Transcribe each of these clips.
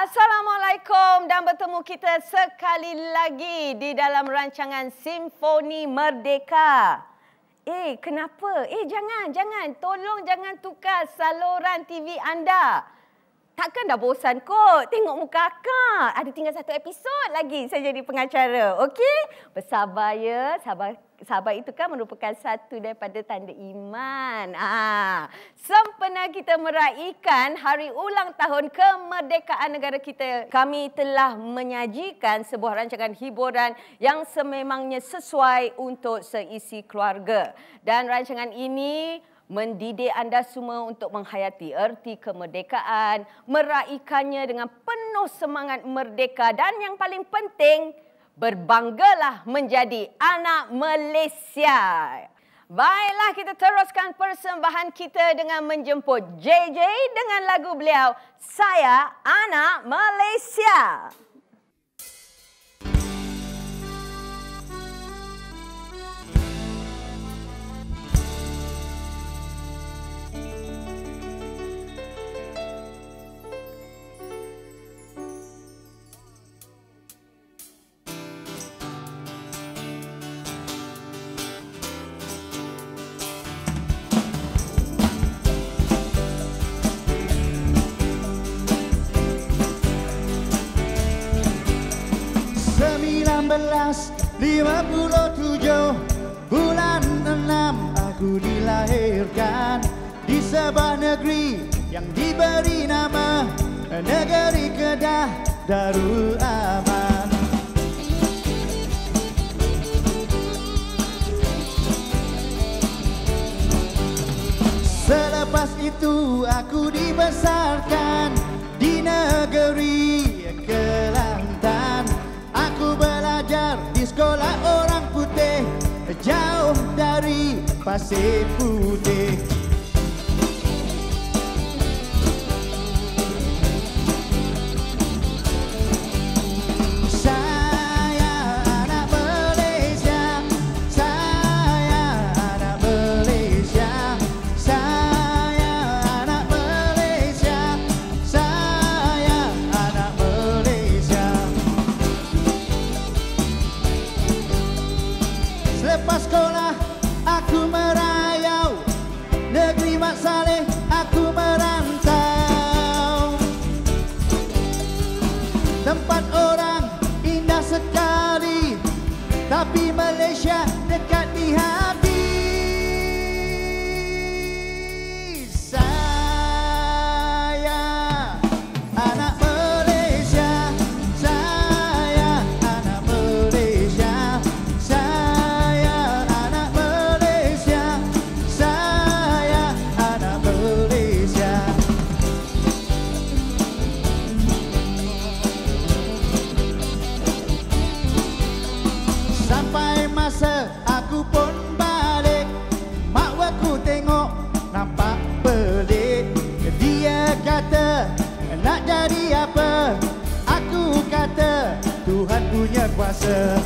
Assalamualaikum dan bertemu kita sekali lagi di dalam rancangan Simfoni Merdeka. Kenapa? Jangan. Tolong jangan tukar saluran TV anda. Takkan dah bosan kot tengok muka akak. Ada tinggal satu episod lagi saya jadi pengacara. Okey? Bersabar ya. Sabar itu kan merupakan satu daripada tanda iman. Sempena kita meraihkan hari ulang tahun kemerdekaan negara kita, kami telah menyajikan sebuah rancangan hiburan yang sememangnya sesuai untuk seisi keluarga. Dan rancangan ini mendidik anda semua untuk menghayati erti kemerdekaan, meraihkannya dengan penuh semangat merdeka dan yang paling penting, berbanggalah menjadi anak Malaysia. Baiklah, kita teruskan persembahan kita dengan menjemput JJ dengan lagu beliau, Saya Anak Malaysia. Belas 57 bulan 6 aku dilahirkan di sebuah negeri yang diberi nama Negeri Kedah Darul Aman. Selepas itu aku dibesarkan di negeri Kelantan. Aku belajar di sekolah orang putih, jauh dari pasir putih. Saya anak Malaysia, saya anak Malaysia, saya anak Malaysia, saya anak Malaysia. Selepas sekolah aku merayau, negeri Mak Saleh aku merantau. Tempat orang indah sekali, tapi Malaysia dekat di hati. Saya anak Malaysia, saya anak Malaysia, saya anak Malaysia, saya anak Malaysia. Sampai masa aku pun balik, mak aku tengok nampak pelik. Dia kata nak jadi apa, aku kata Tuhan punya kuasa.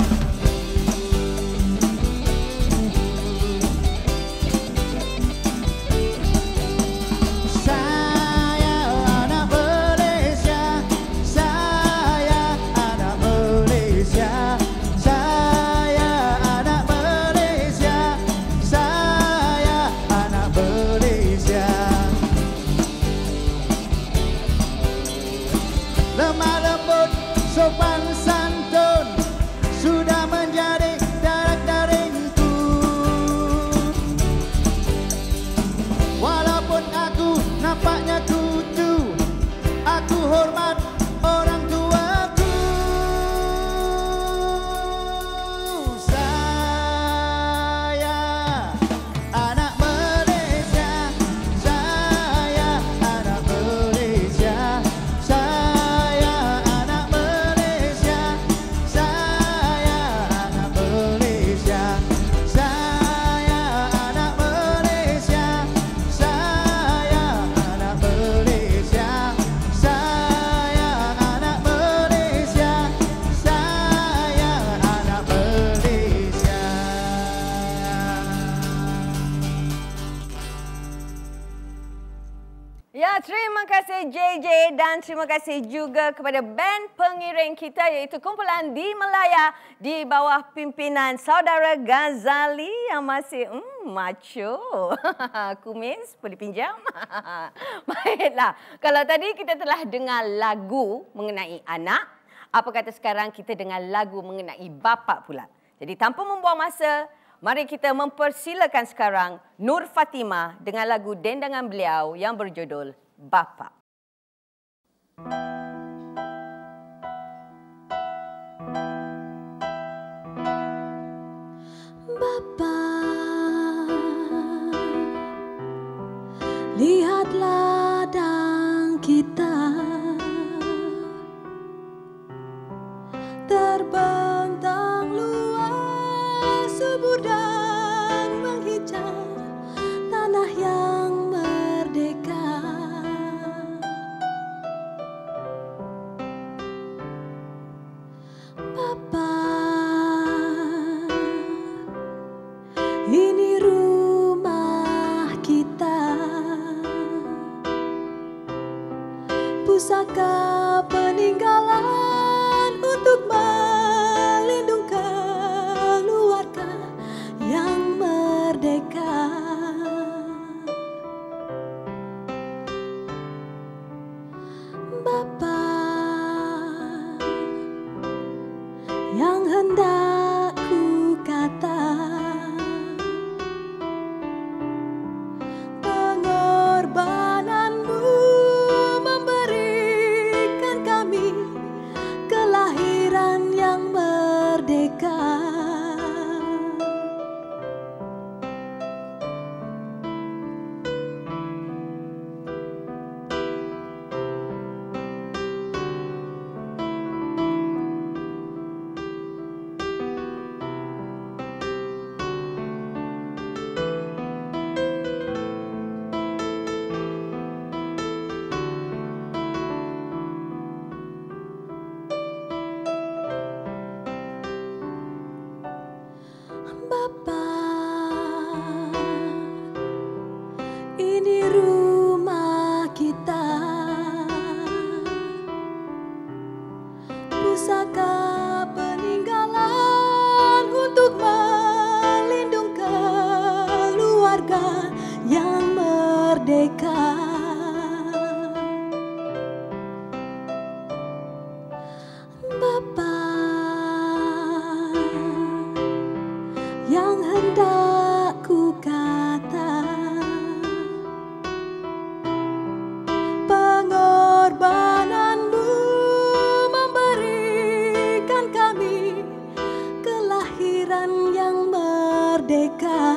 Saya anak Malaysia, saya anak Malaysia, saya anak Malaysia, saya anak Malaysia. Lemah lembut, sopan santun, sudah Ya, terima kasih JJ dan terima kasih juga kepada band pengiring kita iaitu Kumpulan Di Melaya di bawah pimpinan Saudara Ghazali yang masih macho. Kumis boleh pinjam? Baiklah, kalau tadi kita telah dengar lagu mengenai anak, apa kata sekarang kita dengar lagu mengenai bapa pula. Jadi tanpa membuang masa, mari kita mempersilakan sekarang Nur Fatimah dengan lagu dendangan beliau yang berjudul Bapa. Bapa, lihat ladang kita terbentang luas, subur dan menghijau, tanah yang merdeka. Bapa, ini rumah kita, pusaka peninggalan untuk melindungi keluarga yang merdeka. Bapa yang hendak ku kata, pengorbananmu memberikan kami kelahiran yang merdeka. Bapa, ini rumah kita, pusaka peninggalan untuk melindungi keluarga yang merdeka. Bapa yang hendak ku kata, pengorbananmu memberikan kami kelahiran yang merdeka.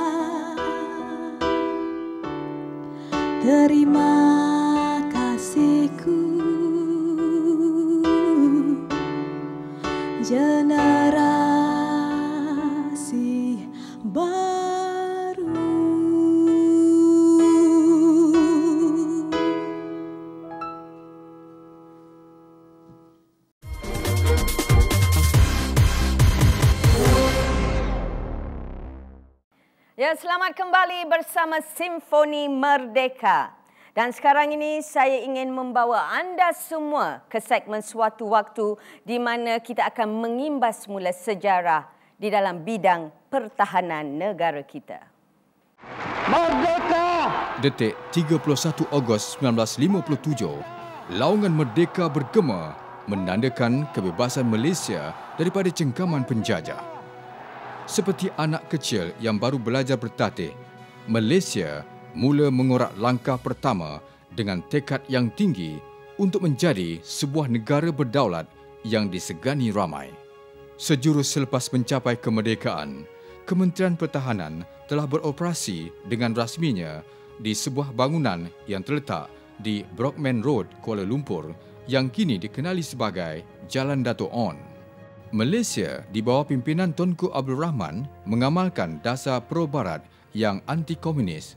Terima kasihku, generasi baru. Ya, selamat kembali bersama Simfoni Merdeka. Dan sekarang ini saya ingin membawa anda semua ke segmen suatu waktu di mana kita akan mengimbas semula sejarah di dalam bidang pertahanan negara kita. Merdeka! Detik 31 Ogos 1957, laungan merdeka bergema menandakan kebebasan Malaysia daripada cengkaman penjajah. Seperti anak kecil yang baru belajar bertatih, Malaysia mula mengorak langkah pertama dengan tekad yang tinggi untuk menjadi sebuah negara berdaulat yang disegani ramai. Sejurus selepas mencapai kemerdekaan, Kementerian Pertahanan telah beroperasi dengan rasminya di sebuah bangunan yang terletak di Brockman Road, Kuala Lumpur yang kini dikenali sebagai Jalan Dato' On. Malaysia di bawah pimpinan Tunku Abdul Rahman mengamalkan dasar pro-barat yang anti-komunis.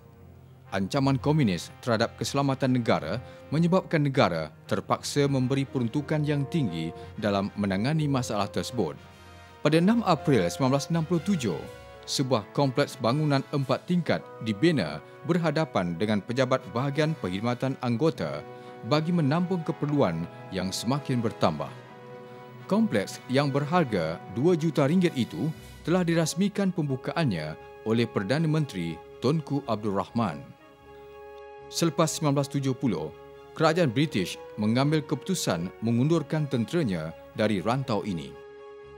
Ancaman komunis terhadap keselamatan negara menyebabkan negara terpaksa memberi peruntukan yang tinggi dalam menangani masalah tersebut. Pada 6 April 1967, sebuah kompleks bangunan 4 tingkat dibina berhadapan dengan pejabat bahagian perkhidmatan anggota bagi menampung keperluan yang semakin bertambah. Kompleks yang berharga RM2 juta itu telah dirasmikan pembukaannya oleh Perdana Menteri Tunku Abdul Rahman. Selepas 1970, kerajaan British mengambil keputusan mengundurkan tenteranya dari rantau ini.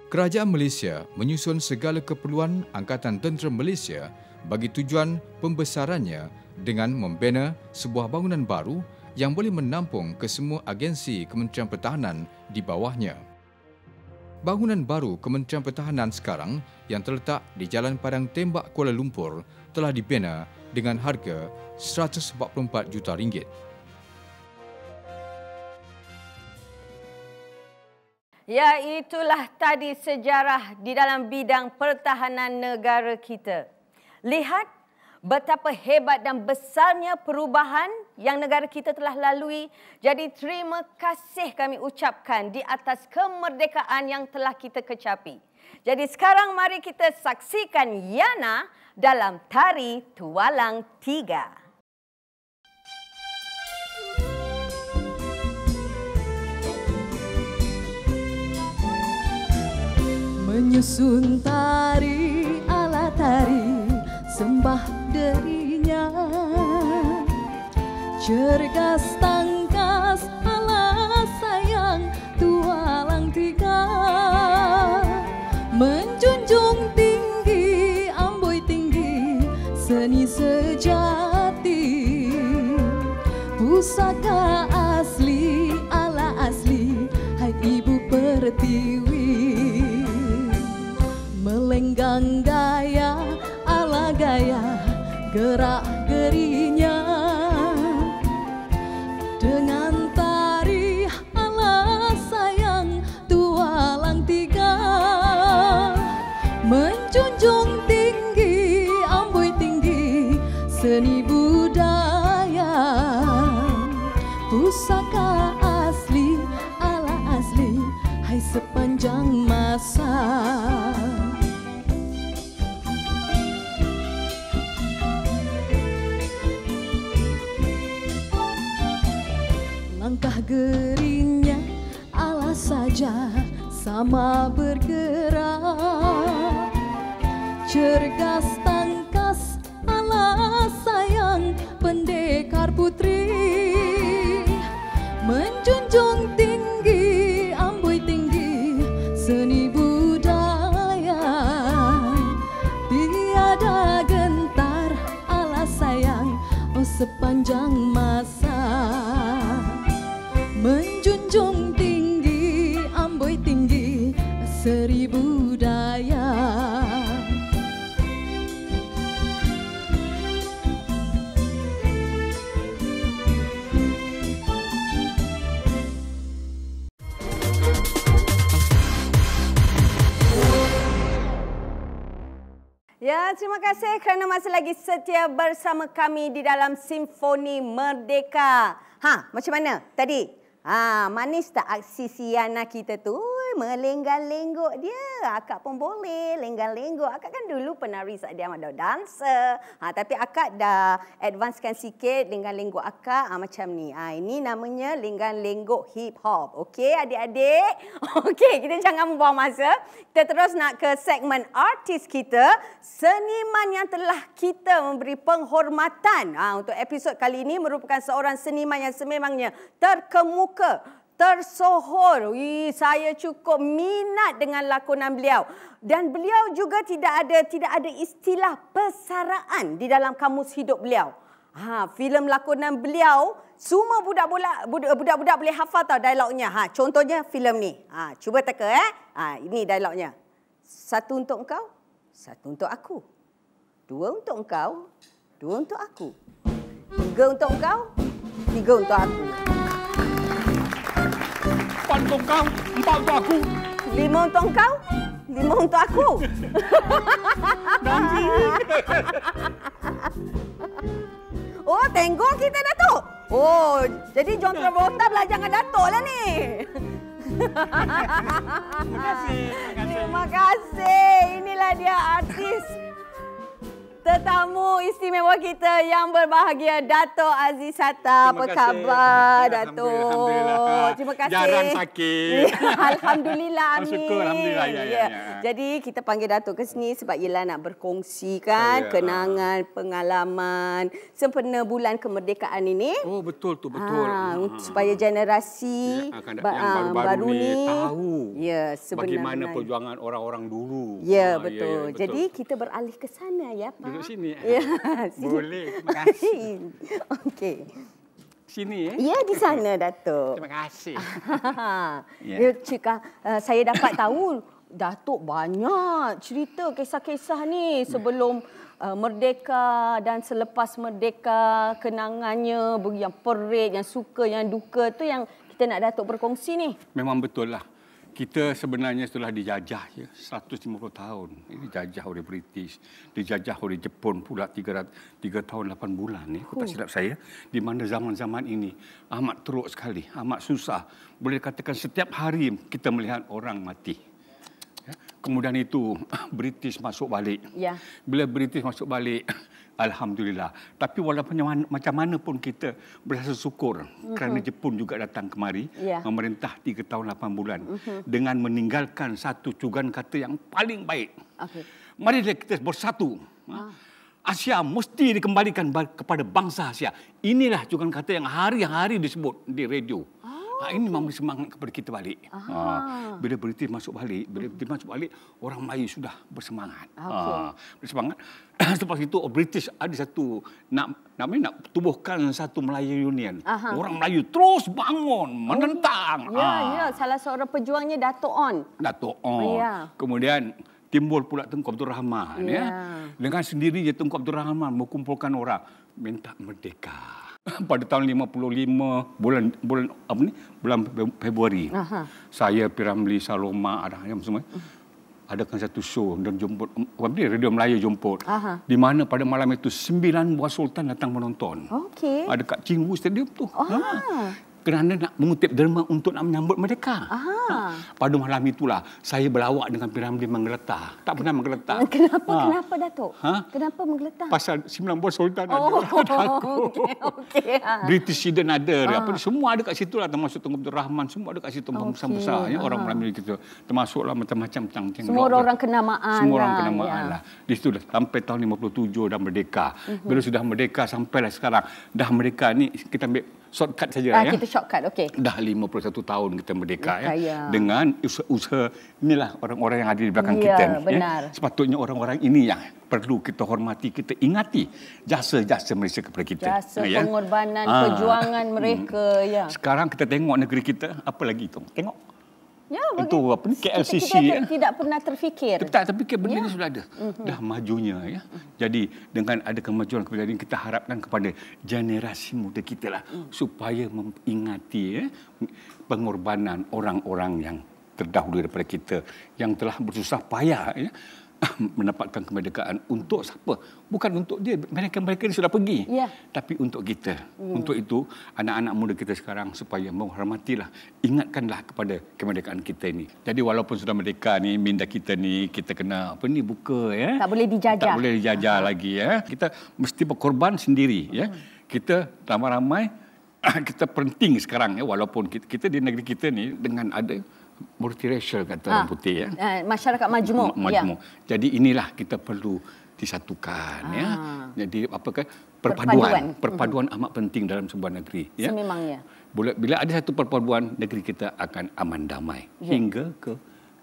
Kerajaan Malaysia menyusun segala keperluan Angkatan Tentera Malaysia bagi tujuan pembesarannya dengan membina sebuah bangunan baru yang boleh menampung kesemua agensi Kementerian Pertahanan di bawahnya. Bangunan baru Kementerian Pertahanan sekarang yang terletak di Jalan Padang Tembak Kuala Lumpur telah dibina dengan harga RM144 juta. Ya, itulah tadi sejarah di dalam bidang pertahanan negara kita. Lihat betapa hebat dan besarnya perubahan yang negara kita telah lalui. Jadi terima kasih kami ucapkan di atas kemerdekaan yang telah kita kecapi. Jadi sekarang mari kita saksikan Yana dalam tari Tualang Tiga. Menyusun tari ala tari sembah derinya, cergas tangkas ala sayang Tualang Tiga, menjunjung tinggi amboi tinggi seni sejati, pusaka asli ala asli hai ibu pertiwi, melenggang gaya ala gaya gerak gerinya, dengan tari ala sayang Tualang Tiga, menjunjung tinggi amboi tinggi seni budaya, pusaka asli ala asli hai sepanjang masa. Langkah gerinya ala saja sama bergerak, cergas tangkas ala sayang pendekar putri, menjunjung tinggi amboi tinggi seni budaya, tiada gentar ala sayang oh sepanjang masa, menjunjung tinggi amboi tinggi seri budaya. Ya, terima kasih kerana masih lagi setia bersama kami di dalam Simfoni Merdeka. Macam mana tadi? Manis tak aksi si Yana kita tu? Melenggang-lenggok dia. Akak pun boleh lenggang-lenggok. Akak kan dulu penari saat dia ada dancer. Tapi akak dah advancekan sikit lenggang-lenggok akak macam ni. Ini namanya lenggang-lenggok hip hop. Okey adik-adik? Okey, kita jangan membuang masa. Kita terus nak ke segmen artis kita. Seniman yang telah kita memberi penghormatan. Untuk episod kali ini merupakan seorang seniman yang sememangnya terkemuka, tersohor. Saya cukup minat dengan lakonan beliau. Dan beliau juga tidak ada istilah persaraan di dalam kamus hidup beliau. Filem lakonan beliau, semua budak-budak boleh hafal tau dialognya. Contohnya filem ni. Cuba teka ini dialognya. Satu untuk engkau, satu untuk aku. Dua untuk engkau, dua untuk aku. Tiga untuk engkau, tiga untuk aku. 4 untuk kau, 4 untuk aku. 5 untuk kau, 5 untuk aku. Oh, tengok kita Datuk. Oh, jadi John Travolta belajar dengan Datuk lah ni. Terima kasih. Terima kasih. Inilah dia artis Tetamu istimewa kita yang berbahagia, Dato' Aziz Hatta. Apa khabar, Dato'? Alhamdulillah. Terima kasih. Jarang sakit. Alhamdulillah, amin. Syukur, Alhamdulillah. Ya. Jadi kita panggil Dato' ke sini sebab ialah nak berkongsi kan kenangan, pengalaman sempena bulan kemerdekaan ini. Oh, betul tu, betul. Supaya generasi yang baru-baru ni tahu sebenarnya bagaimana perjuangan orang-orang dulu. Ya, betul. Jadi kita beralih ke sana ya, Pak. Duduk sini. Ya, boleh, terima kasih. Okey. Sini Ya, di sana, Dato'. Terima kasih. Ya, Cik, saya dapat tahu Dato' banyak cerita kisah-kisah ni sebelum merdeka dan selepas merdeka, kenangannya, yang perit, yang suka, yang duka tu yang kita nak Dato' berkongsi ni. Memang betul lah. Kita sebenarnya setelah dijajah 150 tahun. Ini dijajah oleh British, dijajah oleh Jepun pula 3 tahun 8 bulan ni. Aku tak silap saya. Di mana zaman-zaman ini amat teruk sekali, amat susah. Boleh katakan setiap hari kita melihat orang mati. Kemudian itu British masuk balik. Ya. Bila British masuk balik, alhamdulillah. Tapi walaupun macam mana pun kita berasa syukur kerana Jepun juga datang kemari memerintah 3 tahun 8 bulan dengan meninggalkan satu cugan kata yang paling baik. Mari kita bersatu. Asia mesti dikembalikan kepada bangsa Asia. Inilah cugan kata yang hari-hari disebut di radio. Ini memberi semangat kepada kita balik. Bila British masuk balik, orang Melayu sudah bersemangat. Bersemangat. Selepas itu British ada satu nak tubuhkan satu Melayu Union. Orang Melayu terus bangun, menentang. Ya, salah seorang pejuangnya Dato' On. Kemudian timbul pula Tunku Abdul Rahman. Dengan sendirinya Tunku Abdul Rahman mengumpulkan orang minta merdeka. Pada tahun 55 bulan Februari, saya Piramli Saloma ada yang semua adakan satu show dan jemput Radio Melayu jemput. Di mana pada malam itu 9 buah sultan datang menonton. Ada kat Cinggu Stadium tu. Kerana nak mengutip derma untuk nak menyambut merdeka. Pada malam itulah saya berlawak dengan Piramli menggeletar. Tak pernah menggeletar. Kenapa Dato'? Kenapa menggeletar? Pasal 9 buah sultan ada. British Hidden ada. Semua ada kat situ lah. Termasuk Tunku Abdul Rahman. Semua ada kat situ. Besar-besar. Orang Melayu kita. Termasuklah macam-macam. Semua orang kenamaan. Semua orang kenamaan lah. Di situ dah sampai tahun 57 dah merdeka. Bila sudah merdeka sampailah sekarang. Dah merdeka ni kita ambil shortcut saja. Kita shortcut, okey. Dah 51 tahun kita merdeka dengan usaha inilah orang-orang yang ada di belakang kita ni. Benar. Sepatutnya orang-orang ini yang perlu kita hormati, kita ingati jasa-jasa mereka kepada kita. Jasa pengorbanan, perjuangan mereka. Sekarang kita tengok negeri kita, apa lagi itu? Tengok. Itu apa ni KLCC kita tidak pernah terfikir. Tak terfikir benda ini sudah ada. Dah majunya Jadi dengan ada kemajuan kepada ini kita harapkan kepada generasi muda kita lah supaya mengingati pengorbanan orang-orang yang terdahulu daripada kita yang telah bersusah payah mendapatkan kemerdekaan untuk siapa? Bukan untuk dia. Mereka ini sudah pergi. Tapi untuk kita. Untuk itu, anak-anak muda kita sekarang supaya menghormatilah, ingatkanlah kepada kemerdekaan kita ini. Jadi walaupun sudah merdeka ni, minda kita ni, kita kena buka Tak boleh dijajah. Tak boleh dijajah lagi Kita mesti berkorban sendiri Kita ramai-ramai kita penting sekarang walaupun kita di negeri kita ni dengan ada multiracial kata orang putih masyarakat majmuk. Jadi inilah kita perlu disatukan Jadi perpaduan amat penting dalam sebuah negeri Sememangnya. Bila ada satu perpaduan, negeri kita akan aman damai hingga ke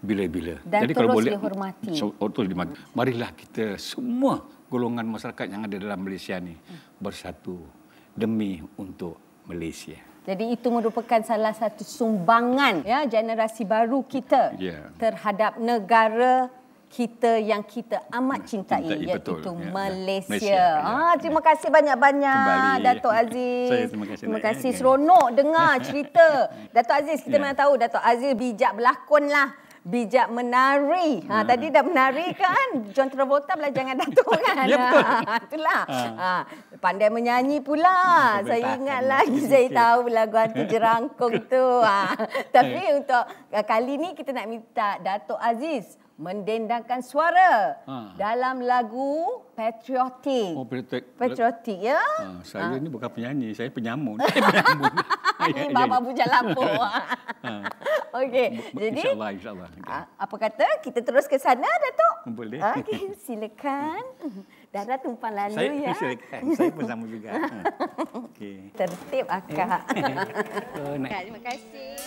bila-bila. Dan jadi terus kalau boleh dihormati. Terus dihormati. Marilah kita semua golongan masyarakat yang ada dalam Malaysia ni bersatu demi untuk Malaysia. Jadi itu merupakan salah satu sumbangan generasi baru kita terhadap negara kita yang kita amat cintai iaitu Malaysia. Terima kasih banyak-banyak Dato' Aziz. Terima kasih. Seronok dengar cerita Dato' Aziz. Kita memang tahu Dato' Aziz bijak berlakon lah. Bijak menari. Tadi dah menari kan? John Travolta belajar dengan Dato' kan? Ya, betul. Itulah. Pandai menyanyi pula. Saya ingat lagi. Saya tahu lagu Hantu Jerangkung tu. Tapi untuk kali ni kita nak minta Dato' Aziz mendendangkan suara dalam lagu patriotik. Oh, patriotik ya. Saya ni bukan penyanyi, saya penyamun. Ini Bapa Bujang Lapuk. Okey, jadi insyaAllah. apa kata kita terus ke sana, Datuk? Boleh. Okey, silakan. Darah tumpah lalu ya. Silakan, saya pun sama juga. Okey. Tertib akak. Terima kasih.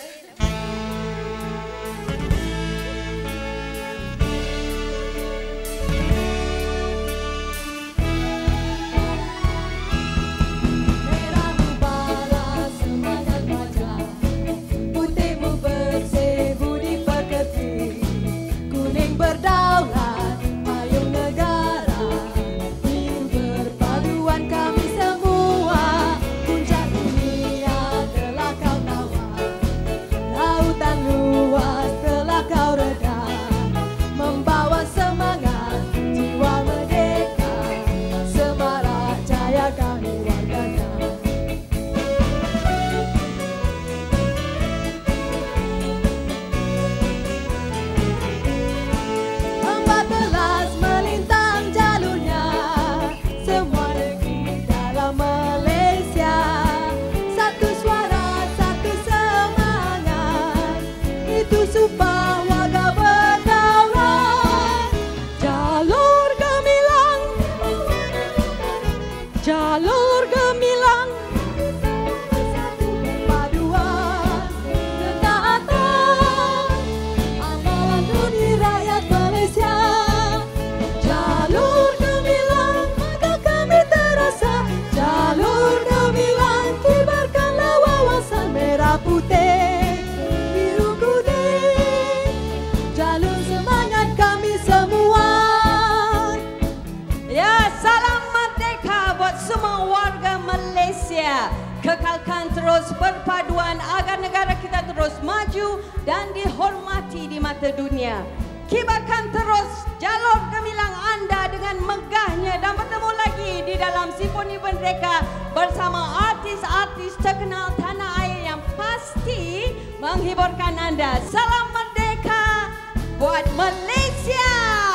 Kekalkan terus perpaduan agar negara kita terus maju dan dihormati di mata dunia. Kibarkan terus jalur gemilang anda dengan megahnya dan bertemu lagi di dalam Simfoni Merdeka bersama artis-artis terkenal tanah air yang pasti menghiburkan anda. Salam merdeka buat Malaysia!